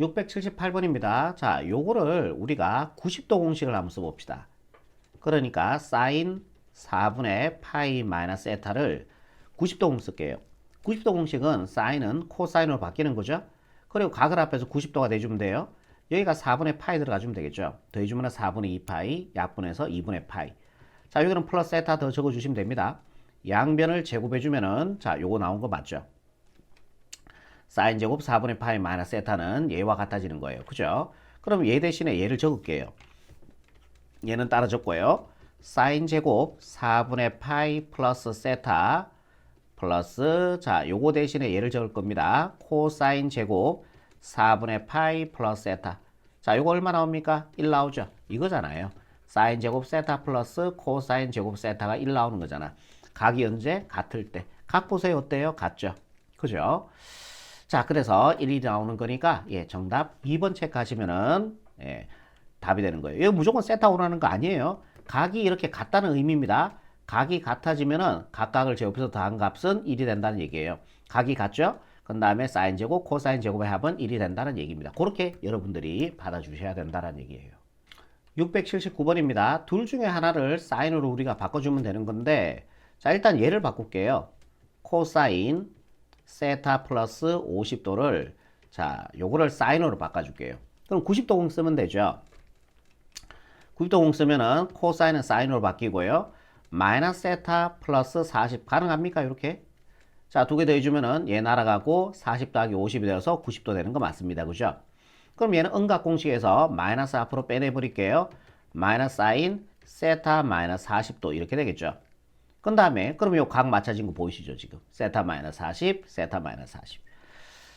678번입니다. 자, 요거를 우리가 90도 공식을 한번 써봅시다. 그러니까 사인 4분의 파이 마이너스 에타를 90도 공식 쓸게요. 90도 공식은 사인은 코사인으로 바뀌는 거죠. 그리고 각을 앞에서 90도가 내주면 돼요. 여기가 4분의 파이 들어가주면 되겠죠. 더해주면 4분의 2파이, 약분해서 2분의 파이. 자, 여기는 플러스 에타 더 적어주시면 됩니다. 양변을 제곱해주면은, 자, 요거 나온 거 맞죠? 사인 제곱 4분의 파이 마이너스 에타는 얘와 같아지는 거예요. 그죠? 그럼 얘 대신에 얘를 적을게요. 얘는 따로 적고요. 사인 제곱 4분의 파이 플러스 세타 플러스, 자, 요거 대신에 얘를 적을 겁니다. 코사인 제곱 4분의 파이 플러스 세타. 자, 요거 얼마 나옵니까? 1 나오죠? 이거잖아요. 사인 제곱 세타 플러스 코사인 제곱 세타가 1 나오는 거잖아. 각이 언제? 같을 때. 각 보세요. 어때요? 같죠? 그죠? 자, 그래서 1이 나오는 거니까, 예, 정답 2번 체크하시면은, 예, 답이 되는 거예요. 이거 무조건 세타 오라는 거 아니에요. 각이 이렇게 같다는 의미입니다. 각이 같아지면은 각각을 제곱해서 더한 값은 1이 된다는 얘기예요. 각이 같죠? 그 다음에 사인 제곱, 코사인 제곱의 합은 1이 된다는 얘기입니다. 그렇게 여러분들이 받아주셔야 된다는 얘기예요. 679번입니다. 둘 중에 하나를 사인으로 우리가 바꿔주면 되는 건데, 자, 일단 얘를 바꿀게요. 코사인 세타 플러스 50도를, 자, 요거를 사인으로 바꿔줄게요. 그럼 90도 공 쓰면 되죠. 90도 공 쓰면은 코사인은 사인으로 바뀌고요. 마이너스 세타 플러스 40 가능합니까? 이렇게. 자, 두 개 더해주면은 얘 날아가고 40 더하기 50이 되어서 90도 되는 거 맞습니다. 그죠? 그럼 얘는 음각 공식에서 마이너스 앞으로 빼내버릴게요. 마이너스 사인 세타 마이너스 40도 이렇게 되겠죠. 그 다음에 그럼 요 각 맞춰진 거 보이시죠? 지금 세타 마이너스 40 세타 마이너스 40.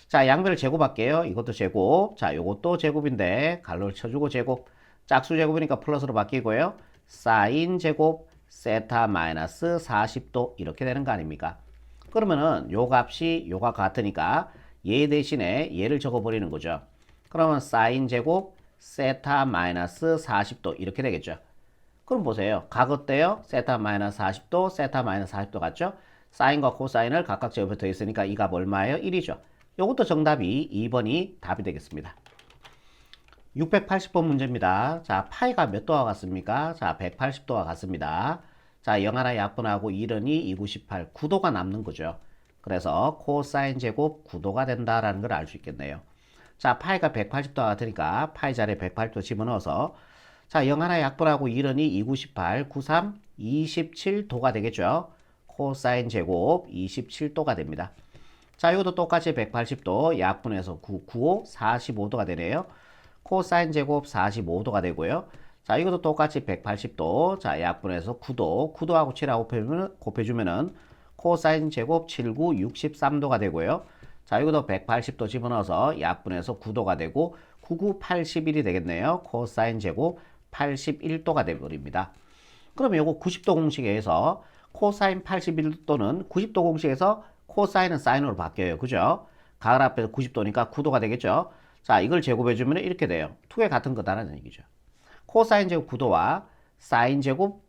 자, 양변을 제곱할게요. 이것도 제곱. 자, 요것도 제곱인데 가로를 쳐주고 제곱. 짝수 제곱이니까 플러스로 바뀌고요. 사인 제곱 세타 마이너스 40도 이렇게 되는 거 아닙니까? 그러면은 요 값이 요가 같으니까 얘 대신에 얘를 적어버리는 거죠. 그러면 사인 제곱 세타 마이너스 40도 이렇게 되겠죠. 그럼 보세요. 각 어때요? 세타 마이너스 40도, 세타 마이너스 40도 같죠? 사인과 코사인을 각각 제곱해 더했으니까 이 값 얼마예요? 1이죠. 요것도 정답이 2번이 답이 되겠습니다. 680번 문제입니다. 자, 파이가 몇 도와 같습니까? 자, 180도와 같습니다. 자, 0 하나 약분하고 1은 2, 298, 9도가 남는 거죠. 그래서 코사인 제곱 9도가 된다라는 걸 알 수 있겠네요. 자, 파이가 180도와 같으니까 파이 자리에 180도 집어넣어서, 자, 0 하나 약분하고 1은 2, 298, 93, 27도가 되겠죠. 코사인 제곱 27도가 됩니다. 자, 이것도 똑같이 180도 약분해서 9, 95, 45도가 되네요. 코사인 제곱 45도가 되고요. 자, 이것도 똑같이 180도. 자, 약분해서 9도. 9도하고 7하고 곱해주면은 코사인 제곱 79, 63도가 되고요. 자, 이것도 180도 집어넣어서 약분해서 9도가 되고 99, 81이 되겠네요. 코사인 제곱 81도가 되버립니다. 그러면 이거 90도 공식에 의해서 코사인 81도는 90도 공식에서 코사인은 사인으로 바뀌어요. 그죠? 가을 앞에서 90도니까 9도가 되겠죠? 자, 이걸 제곱해주면 이렇게 돼요. 두 개 같은 거다라는 얘기죠. 코사인 제곱 9도와 사인 제곱,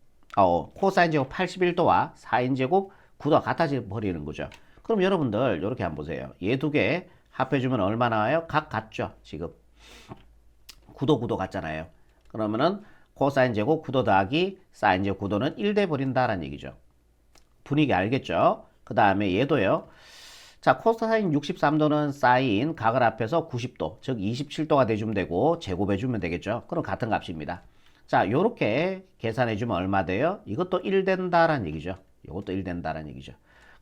코사인 제곱 81도와 사인 제곱 9도가 같아져 버리는 거죠. 그럼 여러분들, 이렇게 한번 보세요. 얘 두 개 합해주면 얼마 나와요? 각 같죠? 지금. 9도, 9도 같잖아요. 그러면은 코사인 제곱 9도 더하기 사인 제곱 9도는 1 돼 버린다라는 얘기죠. 분위기 알겠죠? 그 다음에 얘도요. 자, 코사인 63도는 사인 각을 앞에서 90도, 즉 27도가 돼주면 되고 제곱해주면 되겠죠. 그럼 같은 값입니다. 자, 요렇게 계산해주면 얼마 돼요? 이것도 1 된다라는 얘기죠. 이것도 1 된다라는 얘기죠.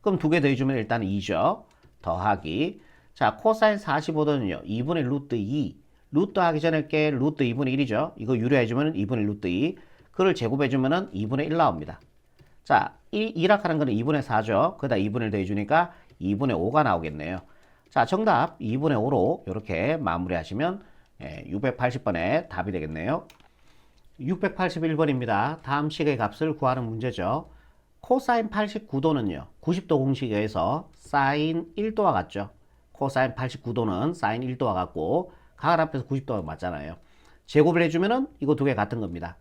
그럼 두 개 더해주면 일단 2죠. 더하기. 자, 코사인 45도는요. 2분의 루트 2. 루트 하기 전에 게 루트 2분의 1이죠. 이거 유리해주면 2분의 루트 2. 그걸 제곱해주면 2분의 1 나옵니다. 자, 2락하는 거는 2분의 4죠. 거기다 2분의 1 더해주니까 2분의 5가 나오겠네요. 자, 정답 2분의 5로 이렇게 마무리하시면 680번의 답이 되겠네요. 681번입니다. 다음 식의 값을 구하는 문제죠. 코사인 89도는요. 90도 공식에 의해서 사인 1도와 같죠. 코사인 89도는 사인 1도와 같고 각을 앞에서 90도가 맞잖아요. 제곱을 해주면은 이거 두 개 같은 겁니다.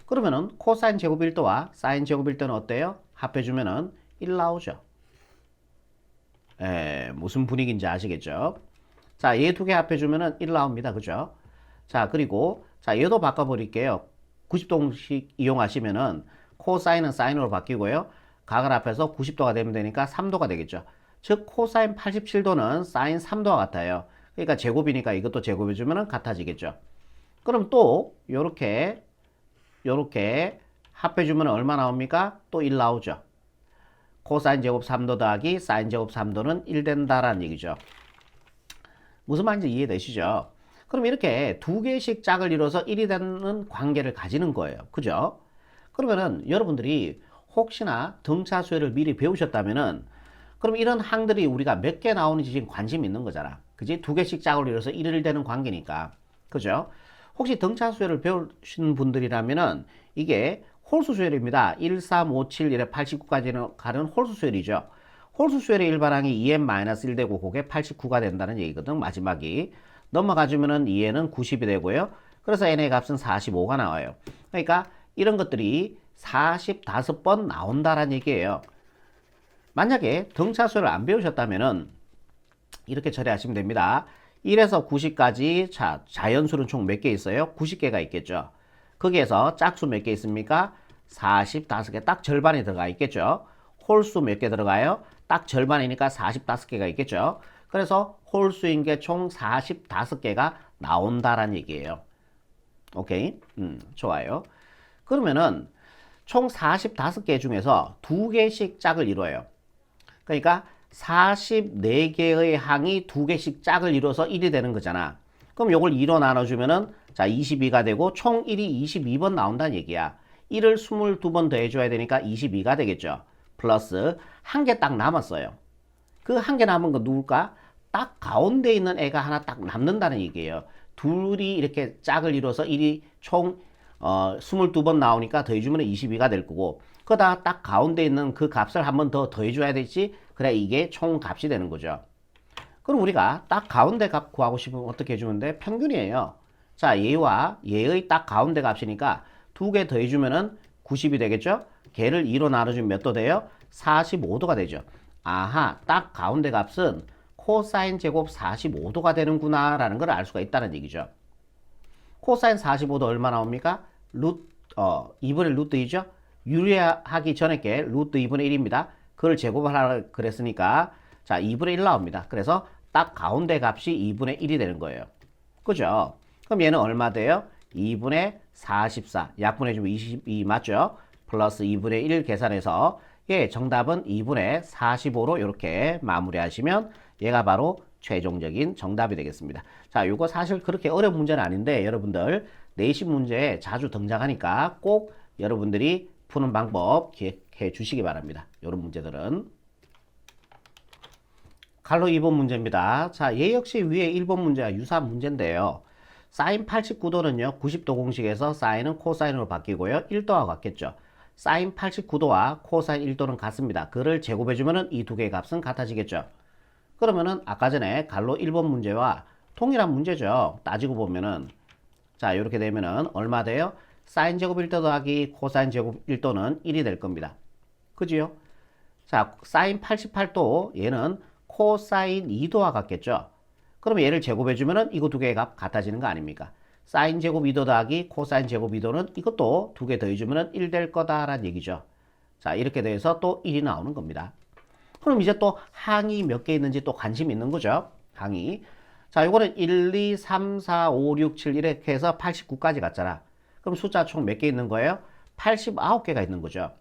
그러면은 코사인 제곱 1도와 사인 제곱 1도는 어때요? 합해주면은 1 나오죠. 무슨 분위기인지 아시겠죠? 자, 얘 두 개 합해주면은 1 나옵니다. 그죠? 자, 그리고, 자, 얘도 바꿔버릴게요. 90도식 이용하시면은 코사인은 사인으로 바뀌고요. 각을 합해서 90도가 되면 되니까 3도가 되겠죠. 즉, 코사인 87도는 사인 3도와 같아요. 그러니까 제곱이니까 이것도 제곱해주면은 같아지겠죠. 그럼 또, 요렇게 합해주면 얼마 나옵니까? 또 1 나오죠. 코사인 제곱 3도 더하기 사인 제곱 3도는 1 된다라는 얘기죠. 무슨 말인지 이해되시죠? 그럼 이렇게 두 개씩 짝을 이뤄서 1이 되는 관계를 가지는 거예요. 그죠? 그러면은 여러분들이 혹시나 등차수열을 미리 배우셨다면은 그럼 이런 항들이 우리가 몇 개 나오는지 지금 관심이 있는 거잖아. 그지? 두 개씩 짝을 이뤄서 1을 되는 관계니까. 그죠? 혹시 등차수열을 배우신 분들이라면은 이게 홀수수열입니다. 1, 3, 5, 7, 이래 89까지는 가는 홀수수열이죠. 홀수수열의 일반항이 2n-1 되고 그게 89가 된다는 얘기거든. 마지막이. 넘어가주면은 2n은 90이 되고요. 그래서 n의 값은 45가 나와요. 그러니까 이런 것들이 45번 나온다라는 얘기예요. 만약에 등차수열을 안 배우셨다면은 이렇게 처리하시면 됩니다. 1에서 90까지 자연수는 총 몇 개 있어요? 90개가 있겠죠. 거기에서 짝수 몇 개 있습니까? 45개, 딱 절반이 들어가 있겠죠. 홀수 몇 개 들어가요? 딱 절반이니까 45개가 있겠죠. 그래서 홀수인 게 총 45개가 나온다라는 얘기예요. 오케이? 좋아요. 그러면은 총 45개 중에서 2개씩 짝을 이뤄요. 그러니까 44개의 항이 2개씩 짝을 이뤄서 1이 되는 거잖아. 그럼 요걸 2로 나눠주면은 자 22가 되고 총 1이 22번 나온다는 얘기야. 1을 22번 더해줘야 되니까 22가 되겠죠. 플러스 한 개 딱 남았어요. 그 한 개 남은 거 누굴까? 딱 가운데 있는 애가 하나 딱 남는다는 얘기예요. 둘이 이렇게 짝을 이뤄서 1이 총 22번 나오니까 더해주면 22가 될 거고 그러다 딱 가운데 있는 그 값을 한 번 더 더해줘야 되지. 그래 이게 총 값이 되는 거죠. 그럼 우리가 딱 가운데 값 구하고 싶으면 어떻게 해주면 돼? 평균이에요. 자, 얘와 얘의 딱 가운데 값이니까 두 개 더해주면은 90이 되겠죠? 걔를 2로 나눠주면 몇 도 돼요? 45도가 되죠. 아하, 딱 가운데 값은 코사인 제곱 45도가 되는구나 라는 걸 알 수가 있다는 얘기죠. 코사인 45도 얼마 나옵니까? 2분의 루트 2죠? 유리하기 전에 게 루트 2분의 1입니다. 그걸 제곱하라 그랬으니까 자 2분의 1 나옵니다. 그래서 딱 가운데 값이 2분의 1이 되는 거예요. 그죠? 그럼 얘는 얼마 돼요? 2분의 44 약분해주면 22 맞죠? 플러스 2분의 1 계산해서 예 정답은 2분의 45로 이렇게 마무리하시면 얘가 바로 최종적인 정답이 되겠습니다. 자, 요거 사실 그렇게 어려운 문제는 아닌데 여러분들 내신 문제에 자주 등장하니까 꼭 여러분들이 푸는 방법 기억해 주시기 바랍니다. 이런 문제들은. 갈로 2번 문제입니다. 자, 얘 역시 위에 1번 문제와 유사한 문제인데요. 사인 89도는요, 90도 공식에서 사인은 코사인으로 바뀌고요. 1도와 같겠죠. 사인 89도와 코사인 1도는 같습니다. 그를 제곱해주면 이 두 개의 값은 같아지겠죠. 그러면은 아까 전에 갈로 1번 문제와 동일한 문제죠. 따지고 보면은 자 이렇게 되면은 얼마 돼요? 사인 제곱 1도 더하기 코사인 제곱 1도는 1이 될 겁니다. 그지요? 자 사인 88도 얘는 코사인 2도와 같겠죠. 그럼 얘를 제곱해주면은 이거 두 개의 값 같아지는 거 아닙니까? 사인 제곱 2도 더하기 코사인 제곱 2도는 이것도 두 개 더해주면은 1 될 거다라는 얘기죠. 자 이렇게 돼서 또 1이 나오는 겁니다. 그럼 이제 또 항이 몇 개 있는지 또 관심이 있는 거죠. 항이. 자, 요거는 1, 2, 3, 4, 5, 6, 7 이렇게 해서 89까지 갔잖아. 그럼 숫자 총 몇 개 있는 거예요? 89개가 있는 거죠.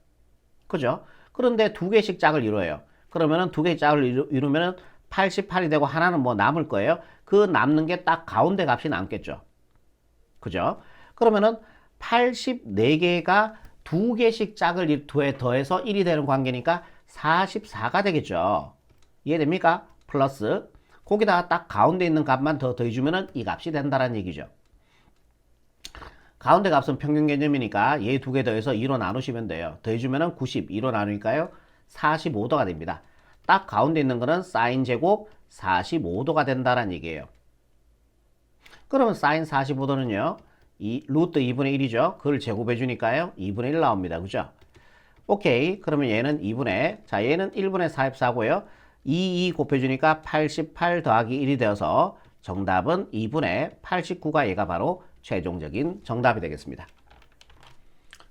그죠? 그런데 두 개씩 짝을 이루어요. 그러면은 두 개의 짝을 이루면은 88이 되고 하나는 뭐 남을 거예요. 그 남는 게 딱 가운데 값이 남겠죠. 그죠? 그러면은 84개가 두 개씩 짝을 더해서 1이 되는 관계니까 44가 되겠죠. 이해됩니까? 플러스 거기다가 딱 가운데 있는 값만 더 더해주면 이 값이 된다는 얘기죠. 가운데 값은 평균 개념이니까 얘 두 개 더해서 2로 나누시면 돼요. 더해주면 90, 2로 나누니까요. 45도가 됩니다. 딱 가운데 있는 거는 사인 제곱 45도가 된다는 얘기예요. 그러면 사인 45도는요. 루트 2분의 1이죠. 그걸 제곱해 주니까요. 2분의 1 나옵니다. 그죠? 오케이. 그러면 얘는 2분의, 얘는 1분의 44고요. 2 곱해주니까 88 더하기 1이 되어서 정답은 2분의 89가 얘가 바로 최종적인 정답이 되겠습니다.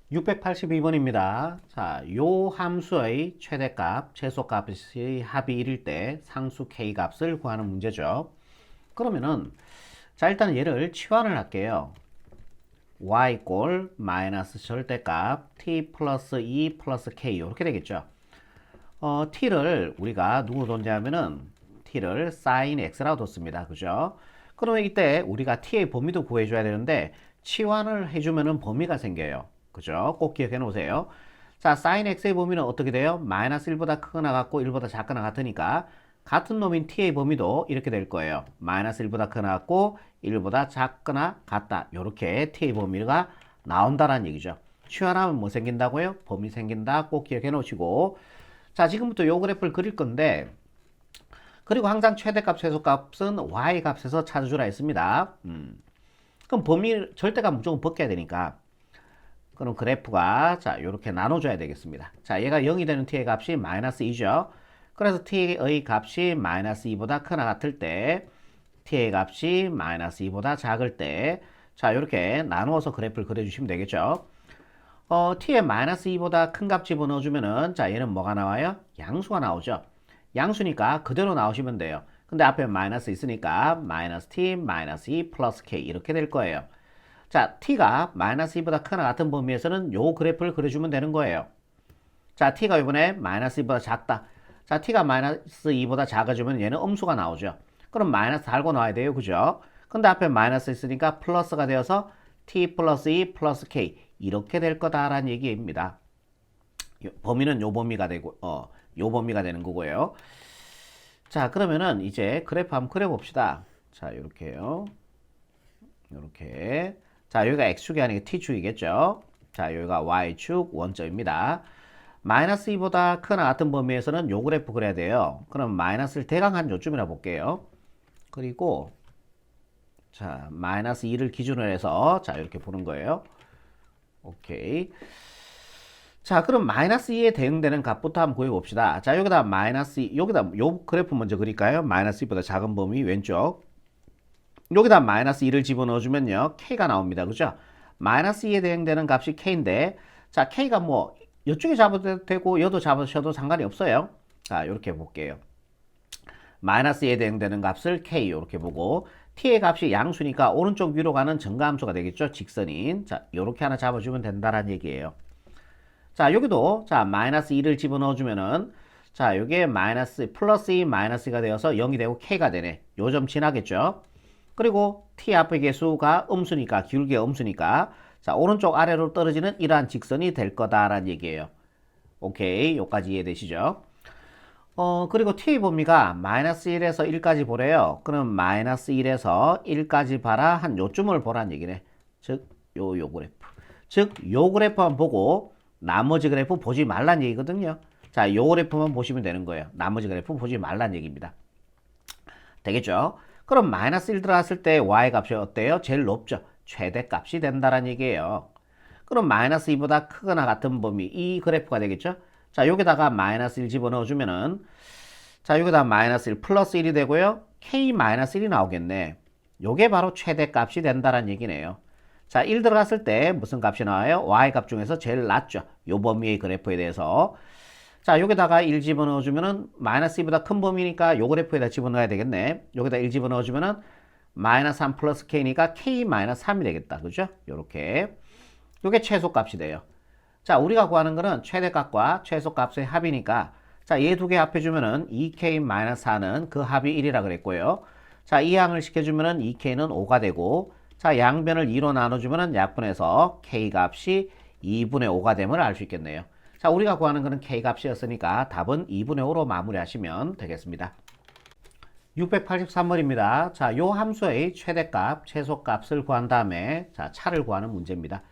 682번입니다. 자, 요 함수의 최대값, 최소값의 합이 1일 때 상수 k 값을 구하는 문제죠. 그러면은 자, 일단 얘를 치환을 할게요. y 꼴 마이너스 절대값 t 플러스 2 플러스 k 이렇게 되겠죠. t를 우리가 누구 뒀냐면은 t를 sin x라고 뒀습니다. 그죠? 그러면 이때 우리가 t의 범위도 구해줘야 되는데 치환을 해주면은 범위가 생겨요. 그죠? 꼭 기억해 놓으세요. 자, sin x의 범위는 어떻게 돼요? 마이너스 1보다 크거나 같고 1보다 작거나 같으니까 같은 놈인 t의 범위도 이렇게 될 거예요. 마이너스 1보다 크거나 같고 1보다 작거나 같다. 이렇게 t의 범위가 나온다는 얘기죠. 치환하면 뭐 생긴다고요? 범위 생긴다. 꼭 기억해 놓으시고, 자, 지금부터 요 그래프를 그릴 건데, 그리고 항상 최대값, 최소값은 y 값에서 찾아주라 했습니다. 그럼 범위, 절대값 무조건 벗겨야 되니까, 그럼 그래프가 자 이렇게 나눠줘야 되겠습니다. 자, 얘가 0이 되는 t의 값이 마이너스 2죠. 그래서 t의 값이 마이너스 2보다 크나 같을 때 t의 값이 마이너스 2보다 작을 때 자 이렇게 나누어서 그래프를 그려주시면 되겠죠. t의 마이너스 2보다 큰 값 집어넣어주면은 자 얘는 뭐가 나와요? 양수가 나오죠. 양수니까 그대로 나오시면 돼요. 근데 앞에 마이너스 있으니까 마이너스 t 마이너스 2 플러스 k 이렇게 될 거예요. 자, t가 마이너스 2보다 크나 같은 범위에서는 요 그래프를 그려주면 되는 거예요. 자, t가 이번에 마이너스 2보다 작다. 자, t가 마이너스 2보다 작아지면 얘는 음수가 나오죠. 그럼 마이너스 달고 나와야 돼요. 그죠? 근데 앞에 마이너스 있으니까 플러스가 되어서 t 플러스 2 플러스 k 이렇게 될 거다라는 얘기입니다. 범위는 요 범위가 되고, 요 범위가 되는 거고요. 자, 그러면은 이제 그래프 한번 그려봅시다. 자, 요렇게요. 요렇게. 자, 여기가 x축이 아니고 t축이겠죠. 자, 여기가 y축 원점입니다. 마이너스 2보다 크나 같은 범위에서는 요 그래프 그려야 돼요. 그럼 마이너스를 대강 한 요쯤이라 볼게요. 그리고 자, 마이너스 2를 기준으로 해서 자, 이렇게 보는 거예요. 오케이. 자, 그럼 마이너스 2에 대응되는 값부터 한번 구해봅시다. 자, 여기다 마이너스 2, 여기다 요 그래프 먼저 그릴까요? 마이너스 2보다 작은 범위 왼쪽. 여기다 마이너스 2를 집어넣어주면요. k가 나옵니다. 그죠? 마이너스 2에 대응되는 값이 k인데 자, k가 뭐 이쪽에 잡아도 되고 여도 잡으셔도 상관이 없어요. 자, 이렇게 볼게요. 마이너스 2에 대응되는 값을 k 이렇게 보고 t의 값이 양수니까 오른쪽 위로 가는 증가함수가 되겠죠. 직선인. 자, 이렇게 하나 잡아주면 된다라는 얘기예요. 자, 여기도 자 마이너스 2를 집어넣어주면은 자, 요게 마이너스 플러스 2 마이너스 2가 되어서 0이 되고 k가 되네. 요 점 지나겠죠. 그리고 t 앞의 개수가 음수니까 기울기가 음수니까 자 오른쪽 아래로 떨어지는 이러한 직선이 될 거다라는 얘기예요. 오케이, 여기까지 이해되시죠? 그리고 t의 범위가 마이너스 1에서 1까지 보래요. 그럼 마이너스 1에서 1까지 봐라 한 요쯤을 보라는 얘기네. 즉 요 그래프. 즉 요 그래프만 보고 나머지 그래프 보지 말란 얘기거든요. 자, 요 그래프만 보시면 되는 거예요. 나머지 그래프 보지 말란 얘기입니다. 되겠죠? 그럼 마이너스 1 들어갔을 때 y 값이 어때요? 제일 높죠. 최대값이 된다는 얘기예요. 그럼 마이너스 2보다 크거나 같은 범위 이 그래프가 되겠죠. 자, 여기다가 마이너스 1 집어넣어주면은 자, 여기다 마이너스 1 플러스 1이 되고요. k 마이너스 1이 나오겠네. 요게 바로 최대값이 된다는 얘기네요. 자, 1 들어갔을 때 무슨 값이 나와요? y 값 중에서 제일 낮죠. 요 범위의 그래프에 대해서. 자, 여기다가 1 집어넣어주면은 마이너스 2보다 큰 범위니까 요 그래프에다 집어넣어야 되겠네. 여기다 1 집어넣어주면은 마이너스 3 플러스 k니까 k 마이너스 3이 되겠다. 그죠? 요렇게. 요게 최소값이 돼요. 자, 우리가 구하는 거는 최대값과 최소값의 합이니까 자, 얘 두 개 합해주면은 2k 마이너스 4는 그 합이 1이라 그랬고요. 자, 이 항을 시켜주면은 2k는 5가 되고 자, 양변을 2로 나눠주면은 약분해서 k 값이 2분의 5가 됨을 알 수 있겠네요. 자, 우리가 구하는 거는 k 값이었으니까 답은 2분의 5로 마무리하시면 되겠습니다. 683번입니다. 자, 요 함수의 최대값, 최소값을 구한 다음에 자, 차를 구하는 문제입니다.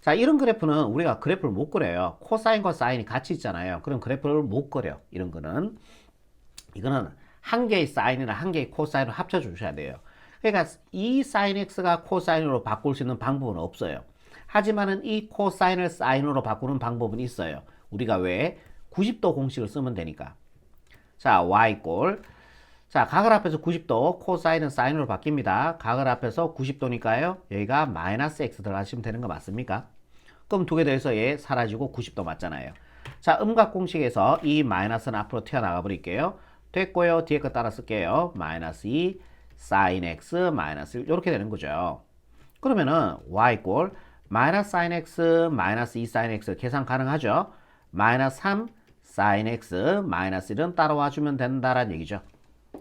자, 이런 그래프는 우리가 그래프를 못 그려요. 코사인과 사인이 같이 있잖아요. 그럼 그래프를 못 그려. 이런 거는. 이거는 한 개의 사인이나 한 개의 코사인을 합쳐 주셔야 돼요. 그러니까 이 사인 x가 코사인으로 바꿀 수 있는 방법은 없어요. 하지만은 이 코사인을 사인으로 바꾸는 방법은 있어요. 우리가 왜 90도 공식을 쓰면 되니까. 자, y꼴 자, 각을 앞에서 90도, 코사인은 사인으로 바뀝니다. 각을 앞에서 90도니까요. 여기가 마이너스 x 들어가시면 되는 거 맞습니까? 그럼 두 개 더해서 얘 사라지고 90도 맞잖아요. 자, 음각 공식에서 이 마이너스는 앞으로 튀어나가 버릴게요. 됐고요. 뒤에 거 따라 쓸게요. 마이너스 2 sin x 마이너스 1 이렇게 되는 거죠. 그러면은 y 꼴 마이너스 sin x 마이너스 2 sin x 계산 가능하죠. 마이너스 3 sin x 마이너스 1은 따라와 주면 된다라는 얘기죠.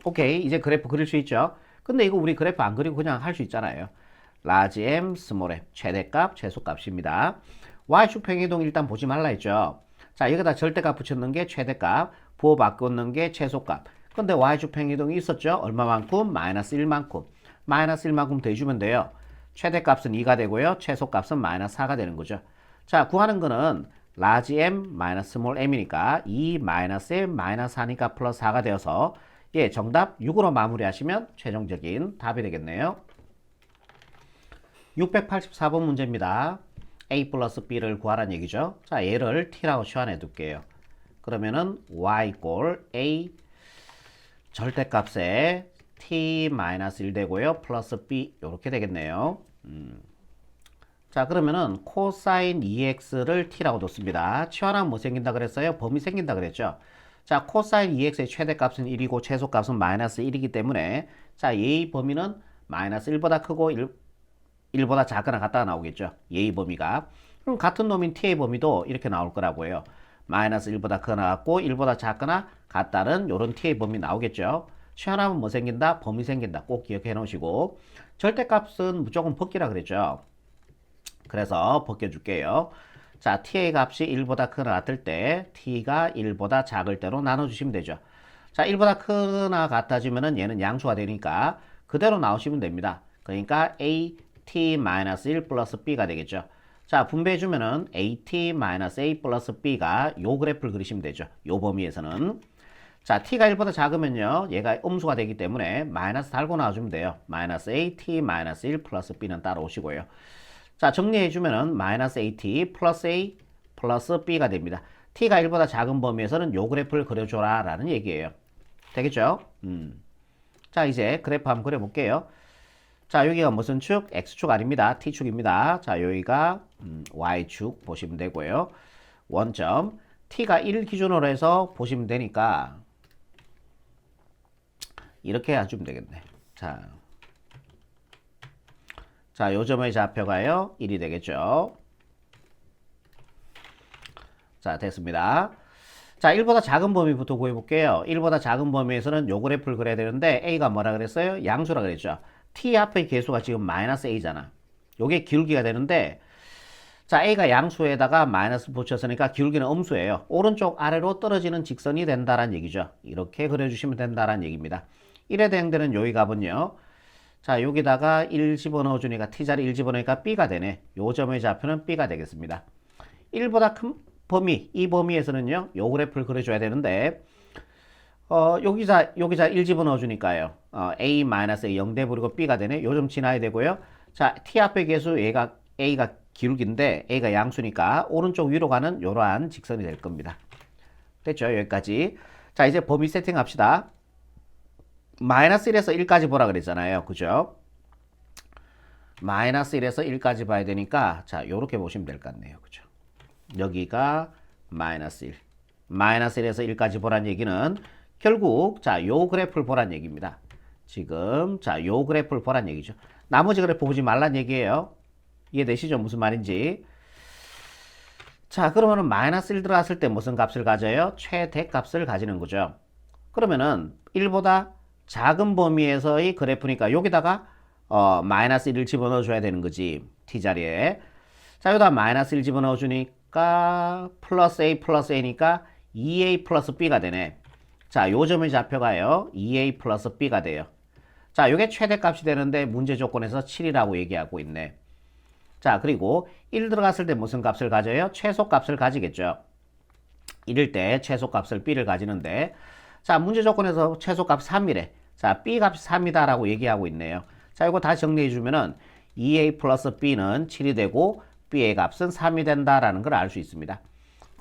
오케이, 이제 그래프 그릴 수 있죠. 근데 이거 우리 그래프 안 그리고 그냥 할 수 있잖아요. 라지 m, 스몰 m, 최대값, 최소값입니다. y축 평이동 일단 보지 말라 했죠. 자, 여기다 절대값 붙였는 게 최대값, 부호 바꾸는 게 최소값. 근데 y축 평이동이 있었죠. 얼마만큼? 마이너스 1만큼. 마이너스 1만큼 더해주면 돼요. 최대값은 2가 되고요. 최소값은 마이너스 4가 되는 거죠. 자, 구하는 거는 라지 m 마이너스 스몰 m이니까 2 마이너스 m 마이너스 4니까 플러스 4가 되어서 예, 정답 6으로 마무리하시면 최종적인 답이 되겠네요. 684번 문제입니다. a 플러스 b를 구하라는 얘기죠. 자, 얘를 t라고 치환해 둘게요. 그러면은 y 꼴 a 절대값에 t-1 되고요. 플러스 b 이렇게 되겠네요. 자, 그러면은 코사인 2x를 t라고 뒀습니다. 치환하면 뭐 생긴다 그랬어요? 범위 생긴다 그랬죠. 자, 코사인 2x의 최대값은 1이고 최소값은 마이너스 1이기 때문에 자, 얘의 범위는 마이너스 1보다 크고 1보다 작거나 같다가 나오겠죠. 얘의 범위가. 그럼 같은 놈인 t의 범위도 이렇게 나올 거라고요. 마이너스 1보다 크거나 같고 1보다 작거나 같다는 요런 t의 범위 나오겠죠. 치환하면 뭐 생긴다? 범위 생긴다. 꼭 기억해 놓으시고 절대값은 무조건 벗기라 그랬죠. 그래서 벗겨줄게요. 자, t의 값이 1보다 크거나 같을 때 t가 1보다 작을 때로 나눠주시면 되죠. 자, 1보다 크거나 같아지면은 얘는 양수가 되니까 그대로 나오시면 됩니다. 그러니까 at-1 플러스 b가 되겠죠. 자, 분배해주면은 at-a 플러스 b가 요 그래프를 그리시면 되죠. 요 범위에서는. 자, t가 1보다 작으면요. 얘가 음수가 되기 때문에 마이너스 달고 나와주면 돼요. 마이너스 at-1 플러스 b는 따라오시고요. 자, 정리해주면은 마이너스 at 플러스 a 플러스 b가 됩니다. t가 1보다 작은 범위에서는 요 그래프를 그려줘라 라는 얘기예요. 되겠죠? 자, 이제 그래프 한번 그려볼게요. 자, 여기가 무슨 축? x축 아닙니다. t축입니다. 자, 여기가 y축 보시면 되고요. 원점 t가 1 기준으로 해서 보시면 되니까 이렇게 해주면 되겠네. 자, 요 점의 좌표가요 1이 되겠죠. 자, 됐습니다. 자, 1보다 작은 범위부터 구해볼게요. 1보다 작은 범위에서는 요 그래프를 그려야 되는데 a가 뭐라 그랬어요? 양수라 그랬죠. t 앞의 개수가 지금 마이너스 a잖아. 요게 기울기가 되는데 자, a가 양수에다가 마이너스 붙였으니까 기울기는 음수예요. 오른쪽 아래로 떨어지는 직선이 된다라는 얘기죠. 이렇게 그려주시면 된다라는 얘기입니다. 1에 대응되는 여기 값은요. 자, 여기다가 1 집어넣어 주니까 t자리 1 집어넣으니까 b가 되네. 요 점의 좌표는 b가 되겠습니다. 1보다 큰 범위, 이 범위에서는요. 요 그래프를 그려줘야 되는데 여기자 1 집어넣어 주니까요. a-a 0대 버리고 b가 되네. 요 점 지나야 되고요. 자, t 앞의 개수 얘가 a가 기울기인데 a가 양수니까 오른쪽 위로 가는 이러한 직선이 될 겁니다. 됐죠? 여기까지. 자, 이제 범위 세팅합시다. 마이너스 1에서 1까지 보라 그랬잖아요. 그죠? 마이너스 1에서 1까지 봐야 되니까 자, 요렇게 보시면 될 것 같네요. 그죠? 여기가 마이너스 1. 마이너스 1에서 1까지 보란 얘기는 결국 자, 요 그래프를 보란 얘기입니다. 지금 자, 요 그래프를 보란 얘기죠. 나머지 그래프 보지 말란 얘기예요. 이해되시죠? 무슨 말인지. 자, 그러면은 마이너스 1 들어갔을 때 무슨 값을 가져요? 최대값을 가지는 거죠. 그러면은 1보다 작은 범위에서의 그래프니까 여기다가 마이너스 1을 집어넣어 줘야 되는 거지. t자리에. 자, 여기다 마이너스 1 집어넣어 주니까 플러스 a니까 2a 플러스 b가 되네. 자, 요 점의 좌표가요. 2a 플러스 b가 돼요. 자, 요게 최대값이 되는데 문제 조건에서 7이라고 얘기하고 있네. 자, 그리고 1 들어갔을 때 무슨 값을 가져요? 최소값을 가지겠죠. 1일 때 최소값을 b를 가지는데 자, 문제 조건에서 최소값 3이래. 자, b 값이 3이다 라고 얘기하고 있네요. 자, 이거 다시 정리해 주면은 2a 플러스 b는 7이 되고 b의 값은 3이 된다라는 걸 알 수 있습니다.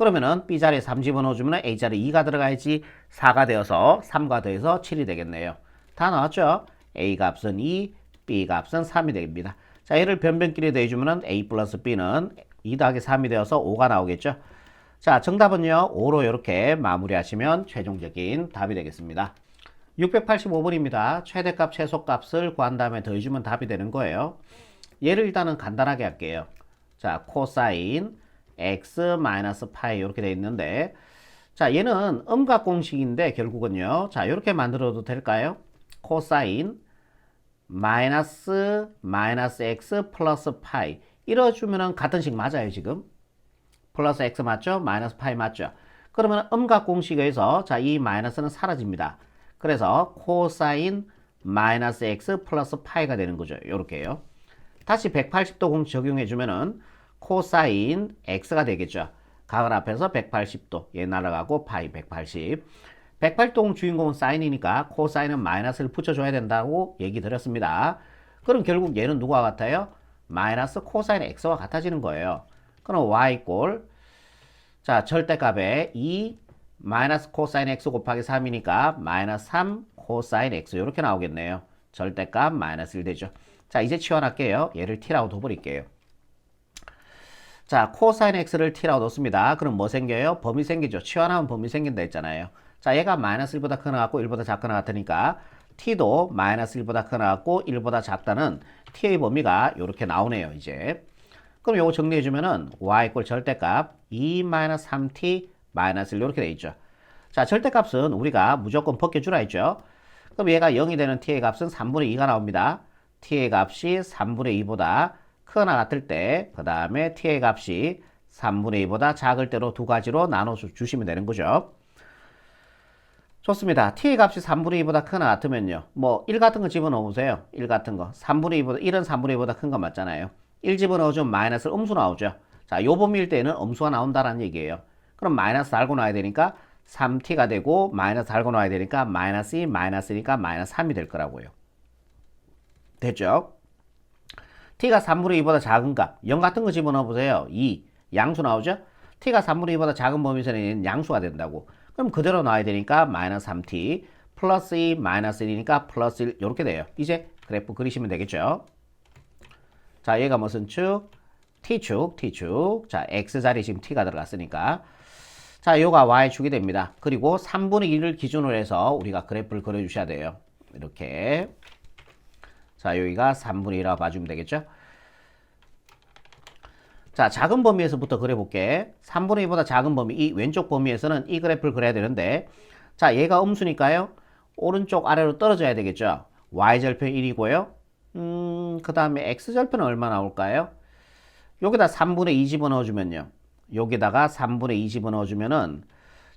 그러면은 B자리에 3 집어넣어주면 A자리에 2가 들어가야지 4가 되어서 3과 더해서 7이 되겠네요. 다 나왔죠? A 값은 2, B 값은 3이 됩니다. 자, 얘를 변변끼리 더해주면 A 플러스 B는 2 더하기 3이 되어서 5가 나오겠죠? 자, 정답은요, 5로 이렇게 마무리하시면 최종적인 답이 되겠습니다. 685번입니다. 최대값, 최소값을 구한 다음에 더해주면 답이 되는 거예요. 얘를 일단은 간단하게 할게요. 자, 코사인 x 마이너스 파이 이렇게 되어 있는데, 자, 얘는 음각 공식인데 결국은요, 자, 이렇게 만들어도 될까요? 코사인 마이너스 x 플러스 파이 이뤄주면은 같은 식 맞아요, 지금. 플러스 x 맞죠? 마이너스 파이 맞죠? 그러면 음각 공식에서 자, 이 마이너스는 사라집니다. 그래서 코사인 마이너스 x 플러스 파이가 되는 거죠. 요렇게요. 다시 180도 공식 적용해주면은 코사인 x가 되겠죠. 각을 앞에서 180도 얘 날아가고 파이 180. 180도 주인공은 사인이니까 코사인은 마이너스를 붙여줘야 된다고 얘기 드렸습니다. 그럼 결국 얘는 누구와 같아요? 마이너스 코사인 x와 같아지는 거예요. 그럼 y 꼴 자, 절대값에 2 마이너스 코사인 x 곱하기 3이니까 마이너스 3 코사인 x 이렇게 나오겠네요. 절대값 마이너스 1 되죠. 자, 이제 치환할게요. 얘를 t라고 둬버릴게요. 자, 코사인 x를 t라고 뒀습니다. 그럼 뭐 생겨요? 범위 생기죠. 치환하면 범위 생긴다 했잖아요. 자, 얘가 마이너스 1보다 크나 같고 1보다 작거나 같으니까 t도 마이너스 1보다 크나 같고 1보다 작다는 t의 범위가 이렇게 나오네요, 이제. 그럼 요거 정리해주면은 y 꼴 절대값 2 마이너스 3t 마이너스 1 이렇게 돼 있죠. 자, 절대값은 우리가 무조건 벗겨주라 했죠. 그럼 얘가 0이 되는 t의 값은 3분의 2가 나옵니다. t의 값이 3분의 2보다 크거나 같을 때, 그 다음에 t의 값이 3분의 2보다 작을 때로 두 가지로 나눠 주시면 되는 거죠. 좋습니다. t의 값이 3분의 2보다 크거나 같으면요. 뭐, 1 같은 거 집어넣으세요. 1 같은 거. 3분의 2보다, 1은 3분의 2보다 큰 거 맞잖아요. 1 집어넣어주면 마이너스 음수 나오죠. 자, 요 범위일 때는 음수가 나온다는 얘기예요. 그럼 마이너스 달고 놔야 되니까 3t가 되고, 마이너스 달고 놔야 되니까 마이너스 2, 마이너스니까 마이너스 3이 될 거라고요. 됐죠? t가 3분의 2보다 작은 값, 0 같은 거 집어넣어 보세요. 2, 양수 나오죠? t가 3분의 2보다 작은 범위에서는 양수가 된다고. 그럼 그대로 놔야 되니까 마이너스 3t, 플러스 2, 마이너스 1이니까 플러스 1 이렇게 돼요. 이제 그래프 그리시면 되겠죠? 자, 얘가 무슨 축? t축, t축. 자, x자리 지금 t가 들어갔으니까. 자, 요가 y축이 됩니다. 그리고 3분의 1을 기준으로 해서 우리가 그래프를 그려주셔야 돼요. 이렇게. 자, 여기가 3분의 1이라고 봐주면 되겠죠? 자, 작은 범위에서부터 그려볼게. 3분의 2보다 작은 범위, 이 왼쪽 범위에서는 이 그래프를 그려야 되는데, 자, 얘가 음수니까요. 오른쪽 아래로 떨어져야 되겠죠? y절편 1이고요. 그 다음에 x절편은 얼마 나올까요? 여기다 3분의 2 집어넣어주면요. 여기다가 3분의 2 집어넣어주면은,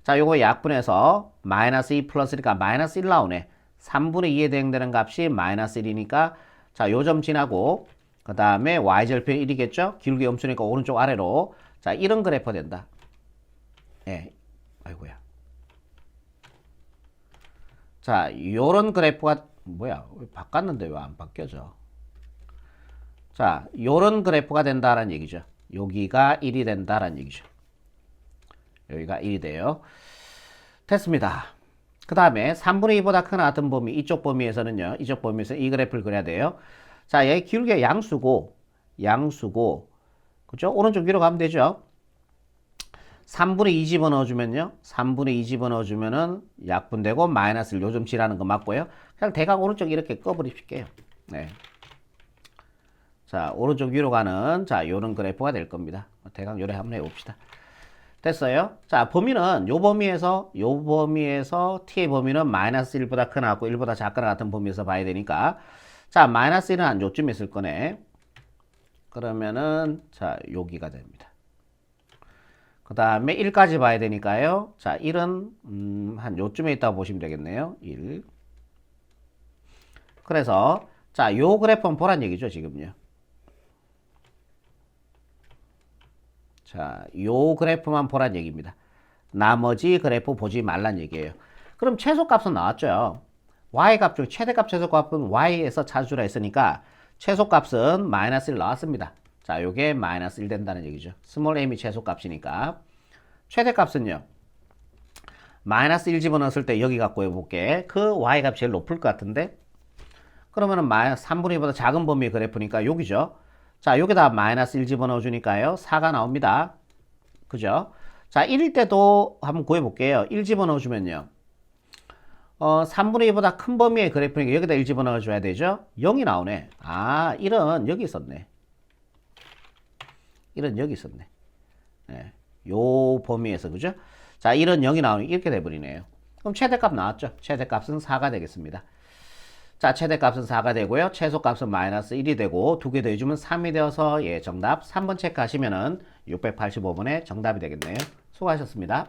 자, 요거 약분해서 마이너스 2 플러스니까 마이너스 1 나오네. 3분의 2에 대응되는 값이 마이너스 1이니까, 자, 요 점 지나고, 그 다음에 y절편 1이겠죠? 기울기 음수니까 오른쪽 아래로. 자, 이런 그래프가 된다. 예. 아이고야. 자, 요런 그래프가, 뭐야, 바꿨는데 왜 안 바뀌어져? 자, 요런 그래프가 된다라는 얘기죠. 여기가 1이 된다라는 얘기죠. 여기가 1이 돼요. 됐습니다. 그 다음에 3분의 2보다 크나 같은 범위, 이쪽 범위에서는요, 이쪽 범위에서 이 그래프를 그려야 돼요. 자, 얘 기울기가 양수고, 그죠? 오른쪽 위로 가면 되죠? 3분의 2 집어넣어주면요, 3분의 2 집어넣어주면은 약분되고 마이너스 1 요즘 지라는 거 맞고요. 그냥 대각 오른쪽 이렇게 꺼버리실게요. 네. 자, 오른쪽 위로 가는, 자, 요런 그래프가 될 겁니다. 대각 요래 한번 해봅시다. 됐어요? 자, 범위는 요 범위에서 t의 범위는 마이너스 1보다 크나 같고 1보다 작거나 같은 범위에서 봐야 되니까, 자, 마이너스 1은 한 요쯤 있을 거네. 그러면은, 자, 여기가 됩니다. 그 다음에 1까지 봐야 되니까요. 자, 1은, 한 요쯤에 있다고 보시면 되겠네요. 1. 그래서, 자, 요 그래프는 보란 얘기죠, 지금요. 자, 요 그래프만 보란 얘기입니다. 나머지 그래프 보지 말란 얘기예요. 그럼 최소값은 나왔죠. y값 중 최대값 최소값은 y에서 찾아주라 했으니까 최소값은 마이너스 1 나왔습니다. 자, 요게 마이너스 1 된다는 얘기죠. 스몰 m이 최소값이니까. 최대값은요. 마이너스 1 집어넣었을 때 여기 갖고 해볼게. 그 y값이 제일 높을 것 같은데 그러면은 마이너스 3분의 2보다 작은 범위의 그래프니까 여기죠. 자, 여기다 마이너스 1 집어넣어 주니까요. 4가 나옵니다. 그죠? 자, 1일 때도 한번 구해볼게요. 1 집어넣어 주면요. 3분의 2보다 큰 범위의 그래프니까 여기다 1 집어넣어 줘야 되죠? 0이 나오네. 아, 1은 여기 있었네. 1은 여기 있었네. 네, 요 범위에서, 그죠? 자, 1은 0이 나오니 이렇게 돼버리네요. 그럼 최대값 나왔죠? 최대값은 4가 되겠습니다. 자, 최대값은 4가 되고요. 최소값은 마이너스 1이 되고 두 개 더해주면 3이 되어서 예, 정답 3번 체크하시면은 685번의 정답이 되겠네요. 수고하셨습니다.